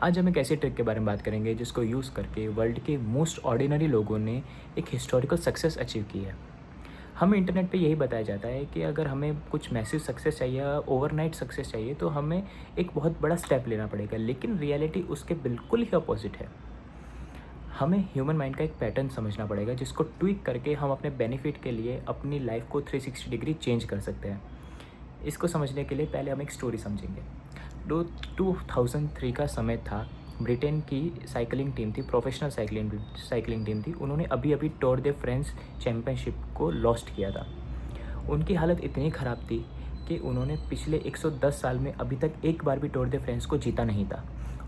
आज हम एक ऐसे ट्रिक के बारे में बात करेंगे जिसको यूज़ करके वर्ल्ड के मोस्ट ऑर्डिनरी लोगों ने एक हिस्टोरिकल सक्सेस अचीव की है। हमें इंटरनेट पे यही बताया जाता है कि अगर हमें कुछ मैसिव सक्सेस चाहिए, ओवरनाइट सक्सेस चाहिए, तो हमें एक बहुत बड़ा स्टेप लेना पड़ेगा, लेकिन रियलिटी उसके बिल्कुल ही अपोजिट है। हमें ह्यूमन माइंड का एक पैटर्न समझना पड़ेगा जिसको ट्विक करके हम अपने बेनिफिट के लिए अपनी लाइफ को 360 डिग्री चेंज कर सकते हैं। इसको समझने के लिए पहले हम एक स्टोरी समझेंगे। दो 2003 का समय था। ब्रिटेन की साइकिलिंग टीम थी, प्रोफेशनल साइकिलिंग टीम थी। उन्होंने अभी अभी टूर दे फ्रांस चैम्पियनशिप को लॉस्ट किया था। उनकी हालत इतनी ख़राब थी कि उन्होंने पिछले 110 साल में अभी तक एक बार भी टूर दे फ्रांस को जीता नहीं था,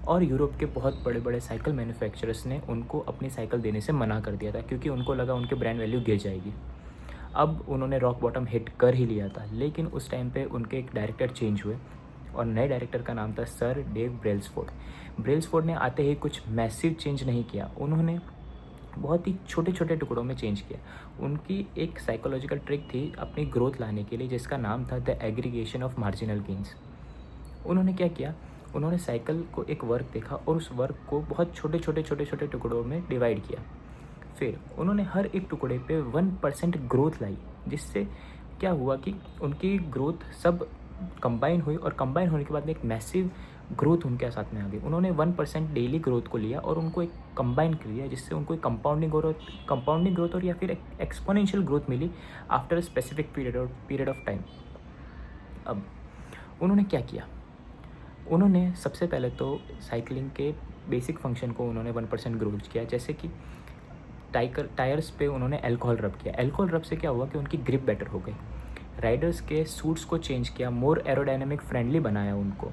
और यूरोप के बहुत बड़े बड़े साइकिल मैन्युफैक्चरर्स ने उनको अपनी साइकिल देने से मना कर दिया था, क्योंकि उनको लगा उनके ब्रांड वैल्यू गिर जाएगी। अब उन्होंने रॉक बॉटम हिट कर ही लिया था, लेकिन उस टाइम पे उनके एक डायरेक्टर चेंज हुए, और नए डायरेक्टर का नाम था सर डेव ब्रेल्सफोर्ड। ब्रेल्सफोर्ड ने आते ही कुछ मैसिव चेंज नहीं किया, उन्होंने बहुत ही छोटे छोटे टुकड़ों में चेंज किया। उनकी एक साइकोलॉजिकल ट्रिक थी अपनी ग्रोथ लाने के लिए, जिसका नाम था the aggregation of marginal gains. उन्होंने क्या किया, उन्होंने साइकिल को एक वर्क देखा और उस वर्क को बहुत छोटे छोटे टुकड़ों में डिवाइड किया। फिर उन्होंने हर एक टुकड़े पे 1% ग्रोथ लाई, जिससे क्या हुआ कि उनकी ग्रोथ सब कंबाइन हुई, और कंबाइन होने के बाद में एक मैसिव ग्रोथ उनके साथ में आ गई। उन्होंने 1% डेली ग्रोथ को लिया और उनको एक कंबाइन कर लिया, जिससे उनको एक कंपाउंडिंग ग्रोथ और या फिर एक एक्सपोनेंशियल ग्रोथ मिली after a specific period of time. अब उन्होंने क्या किया, उन्होंने सबसे पहले तो साइकिलिंग के बेसिक फंक्शन को उन्होंने 1% ग्रोथ किया, जैसे कि टायर्स पे उन्होंने अल्कोहल रब किया। अल्कोहल रब से क्या हुआ कि उनकी ग्रिप बेटर हो गई। राइडर्स के सूट्स को चेंज किया, मोर एरोडायनेमिक फ्रेंडली बनाया उनको।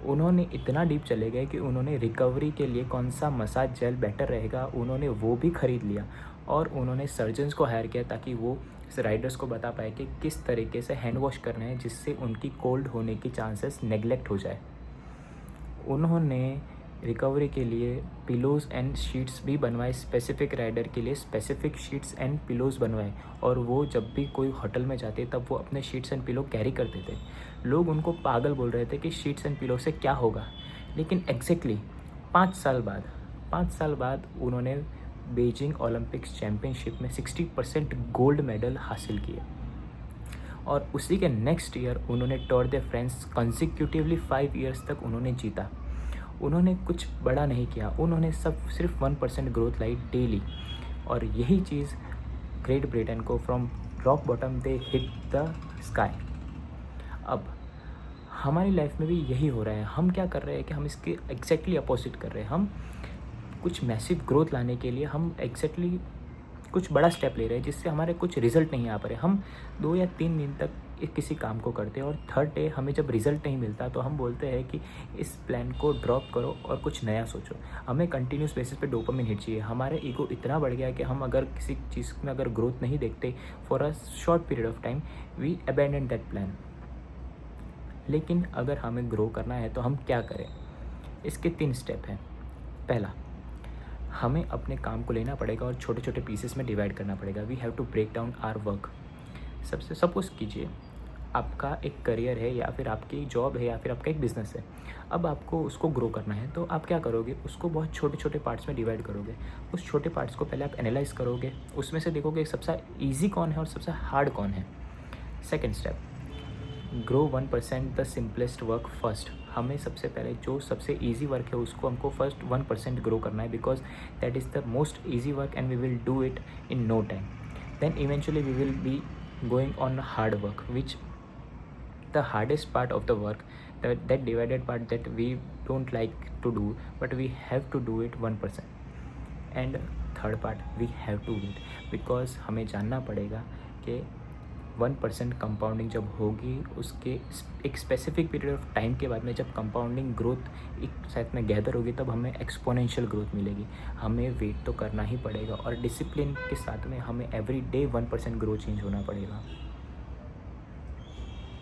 उन्होंने इतना डीप चले गए कि उन्होंने रिकवरी के लिए कौन सा मसाज जेल बेटर रहेगा, उन्होंने वो भी ख़रीद लिया, और उन्होंने सर्जन्स को हायर किया ताकि वो राइडर्स को बता पाए कि किस तरीके से हैंड वॉश करना है, जिससे उनकी कोल्ड होने की चांसेस नेगलेक्ट हो जाए। उन्होंने रिकवरी के लिए पिलोज़ एंड शीट्स भी बनवाए, स्पेसिफिक राइडर के लिए स्पेसिफिक शीट्स एंड पिलोज़ बनवाए, और वो जब भी कोई होटल में जाते तब वो अपने शीट्स एंड पिलो कैरी करते थे। लोग उनको पागल बोल रहे थे कि शीट्स एंड पिलो से क्या होगा, लेकिन एग्जैक्टली 5 साल बाद उन्होंने बीजिंग ओलंपिक्स चैम्पियनशिप में 60% गोल्ड मेडल हासिल किए, और उसी के नेक्स्ट ईयर उन्होंने tour de France consecutively 5 years तक उन्होंने जीता। उन्होंने कुछ बड़ा नहीं किया, उन्होंने सिर्फ 1% ग्रोथ लाई डेली, और यही चीज़ ग्रेट ब्रिटेन को from rock bottom they hit the sky. अब हमारी लाइफ में भी यही हो रहा है। हम क्या कर रहे हैं कि हम इसके एग्जैक्टली अपोजिट कर रहे हैं। हम कुछ मैसिव ग्रोथ लाने के लिए हम एग्जैक्टली कुछ बड़ा स्टेप ले रहे हैं, जिससे हमारे कुछ रिजल्ट नहीं आ पा रहे। हम 2 या 3 दिन तक किसी काम को करते हैं, और थर्ड डे हमें जब रिजल्ट नहीं मिलता तो हम बोलते हैं कि इस प्लान को ड्रॉप करो और कुछ नया सोचो। हमें कंटिन्यूस बेसिस पे डोपामिन हिट चाहिए। हमारे ईगो इतना बढ़ गया है कि हम अगर किसी चीज़ में अगर ग्रोथ नहीं देखते for a short period of time, we abandon that plan. लेकिन अगर हमें ग्रो करना है तो हम क्या करें, इसके 3 स्टेप हैं। पहला, हमें अपने काम को लेना पड़ेगा और छोटे छोटे पीसेस में डिवाइड करना पड़ेगा। We have to break down our work. सबसे सपोज़ कीजिए आपका एक करियर है, या फिर आपकी जॉब है, या फिर आपका एक बिज़नेस है। अब आपको उसको ग्रो करना है, तो आप क्या करोगे, उसको बहुत छोटे छोटे पार्ट्स में डिवाइड करोगे। उस छोटे पार्ट्स को पहले आप एनालाइज करोगे, उसमें से देखोगे सबसे ईजी कौन है और सबसे हार्ड कौन है। Second step, grow 1% the simplest work first. हमें सबसे पहले जो सबसे ईजी वर्क है उसको हमको फर्स्ट 1% ग्रो करना है, because that is the most easy work and we will do it in no time. Then eventually we will be going on hard work, which the hardest part of the work, that divided part that we don't like to do, but we have to do it 1%. And third part, we have to wait, because हमें जानना पड़ेगा कि 1% compounding जब होगी, उसके एक specific period of time के बाद में जब कंपाउंडिंग ग्रोथ एक साथ में गैदर होगी, तब हमें एक्सपोनेंशियल ग्रोथ मिलेगी। हमें वेट तो करना ही पड़ेगा, और डिसिप्लिन के साथ में हमें एवरी डे 1% ग्रो चेंज होना पड़ेगा।